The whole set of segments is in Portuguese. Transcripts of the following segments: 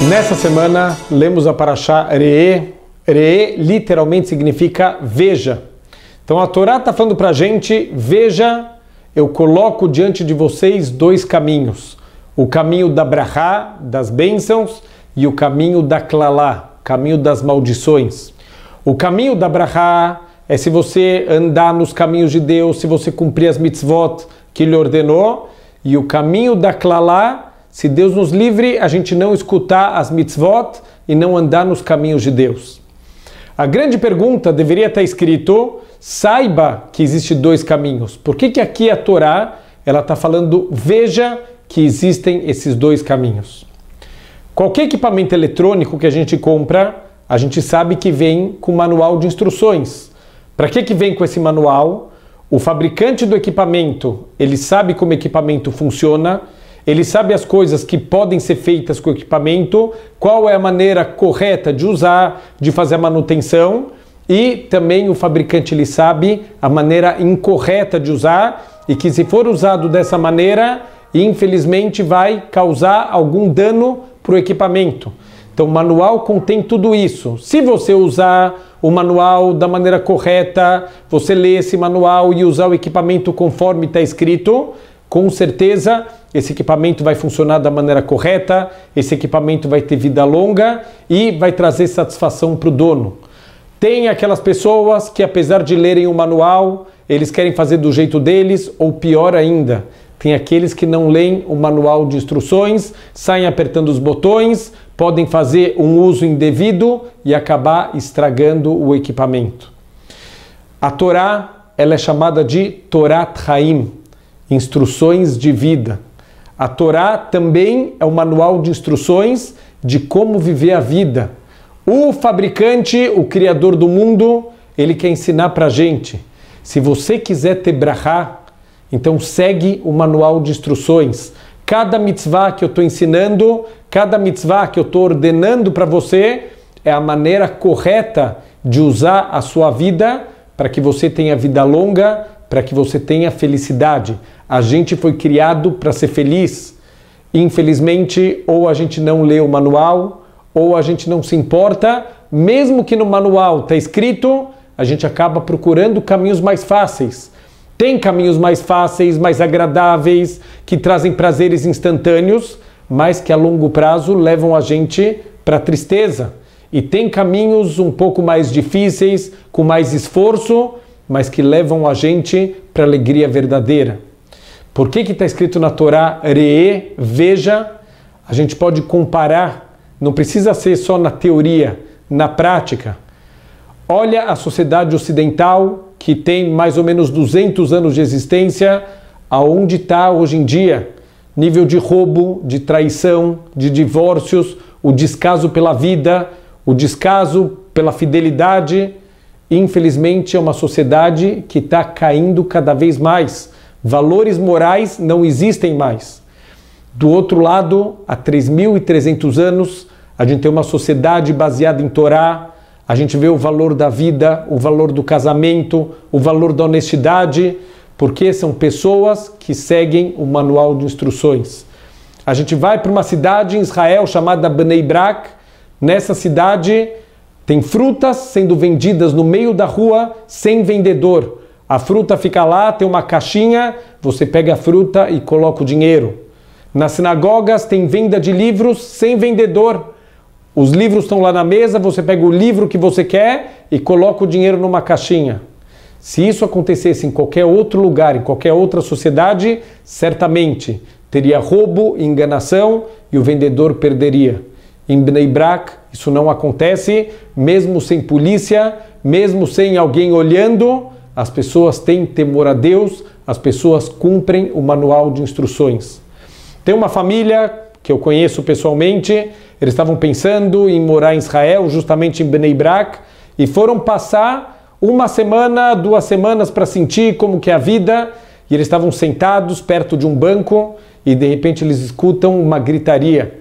Nessa semana, lemos a Parashá Re'eh. Re'eh literalmente significa veja. Então a Torá está falando para a gente, veja, eu coloco diante de vocês dois caminhos. O caminho da brachá, das bênçãos, e o caminho da klalá, caminho das maldições. O caminho da brachá é se você andar nos caminhos de Deus, se você cumprir as mitzvot que Ele ordenou. E o caminho da klalá, se Deus nos livre, a gente não escutar as mitzvot e não andar nos caminhos de Deus. A grande pergunta deveria estar escrito, saiba que existem dois caminhos. Por que aqui a Torá ela está falando, veja que existem esses dois caminhos? Qualquer equipamento eletrônico que a gente compra, a gente sabe que vem com manual de instruções. Para que vem com esse manual? O fabricante do equipamento, ele sabe como o equipamento funciona, ele sabe as coisas que podem ser feitas com o equipamento, qual é a maneira correta de usar, de fazer a manutenção, e também o fabricante ele sabe a maneira incorreta de usar, e que se for usado dessa maneira, infelizmente vai causar algum dano para o equipamento. Então o manual contém tudo isso. Se você usar o manual da maneira correta, você ler esse manual e usar o equipamento conforme está escrito, com certeza esse equipamento vai funcionar da maneira correta, esse equipamento vai ter vida longa e vai trazer satisfação para o dono. Tem aquelas pessoas que, apesar de lerem o manual, eles querem fazer do jeito deles, ou pior ainda, tem aqueles que não leem o manual de instruções, saem apertando os botões, podem fazer um uso indevido e acabar estragando o equipamento. A Torá, ela é chamada de Torat Haim, instruções de vida. A Torá também é um manual de instruções de como viver a vida. O fabricante, o criador do mundo, ele quer ensinar para a gente. Se você quiser ter brachá, então segue o manual de instruções. Cada mitzvah que eu estou ensinando, cada mitzvah que eu estou ordenando para você, é a maneira correta de usar a sua vida para que você tenha vida longa, para que você tenha felicidade. A gente foi criado para ser feliz. Infelizmente, ou a gente não lê o manual, ou a gente não se importa, mesmo que no manual está escrito, a gente acaba procurando caminhos mais fáceis. Tem caminhos mais fáceis, mais agradáveis, que trazem prazeres instantâneos, mas que a longo prazo levam a gente para a tristeza. E tem caminhos um pouco mais difíceis, com mais esforço, mas que levam a gente para a alegria verdadeira. Por que está escrito na Torá, Re'eh, veja? A gente pode comparar, não precisa ser só na teoria, na prática. Olha a sociedade ocidental, que tem mais ou menos 200 anos de existência, aonde está hoje em dia? Nível de roubo, de traição, de divórcios, o descaso pela vida, o descaso pela fidelidade. Infelizmente é uma sociedade que está caindo cada vez mais. Valores morais não existem mais. Do outro lado, há 3.300 anos, a gente tem uma sociedade baseada em Torá, a gente vê o valor da vida, o valor do casamento, o valor da honestidade, porque são pessoas que seguem o manual de instruções. A gente vai para uma cidade em Israel chamada Bnei Brak. Nessa cidade tem frutas sendo vendidas no meio da rua sem vendedor. A fruta fica lá, tem uma caixinha, você pega a fruta e coloca o dinheiro. Nas sinagogas tem venda de livros sem vendedor. Os livros estão lá na mesa, você pega o livro que você quer e coloca o dinheiro numa caixinha. Se isso acontecesse em qualquer outro lugar, em qualquer outra sociedade, certamente teria roubo, enganação e o vendedor perderia. Em Bnei Brak isso não acontece, mesmo sem polícia, mesmo sem alguém olhando, as pessoas têm temor a Deus, as pessoas cumprem o manual de instruções. Tem uma família que eu conheço pessoalmente, eles estavam pensando em morar em Israel, justamente em Bnei Brak, e foram passar uma semana, 2 semanas para sentir como que é a vida, e eles estavam sentados perto de um banco, e de repente eles escutam uma gritaria.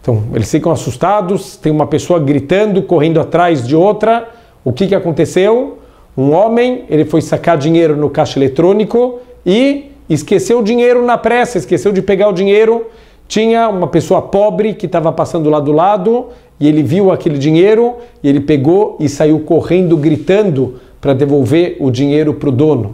Então eles ficam assustados, tem uma pessoa gritando, correndo atrás de outra. O que aconteceu? Um homem, ele foi sacar dinheiro no caixa eletrônico e esqueceu o dinheiro na pressa, esqueceu de pegar o dinheiro, Tinha uma pessoa pobre que estava passando lá do lado e ele viu aquele dinheiro e ele pegou e saiu correndo, gritando para devolver o dinheiro para o dono.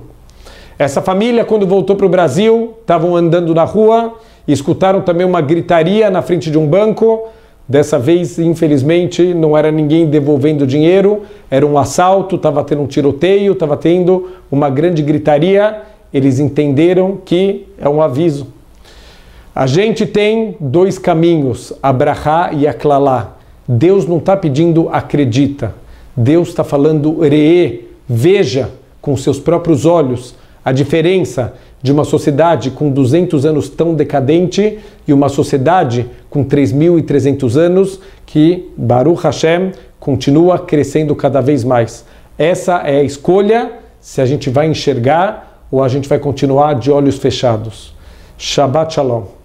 Essa família, quando voltou para o Brasil, estavam andando na rua e escutaram também uma gritaria na frente de um banco. Dessa vez, infelizmente, não era ninguém devolvendo dinheiro, era um assalto, estava tendo um tiroteio, estava tendo uma grande gritaria. Eles entenderam que é um aviso. A gente tem dois caminhos, a brachá e a klalá. Deus não está pedindo acredita. Deus está falando re'e, veja com seus próprios olhos a diferença de uma sociedade com 200 anos tão decadente e uma sociedade com 3.300 anos que, Baruch Hashem, continua crescendo cada vez mais. Essa é a escolha, se a gente vai enxergar ou a gente vai continuar de olhos fechados. Shabbat Shalom.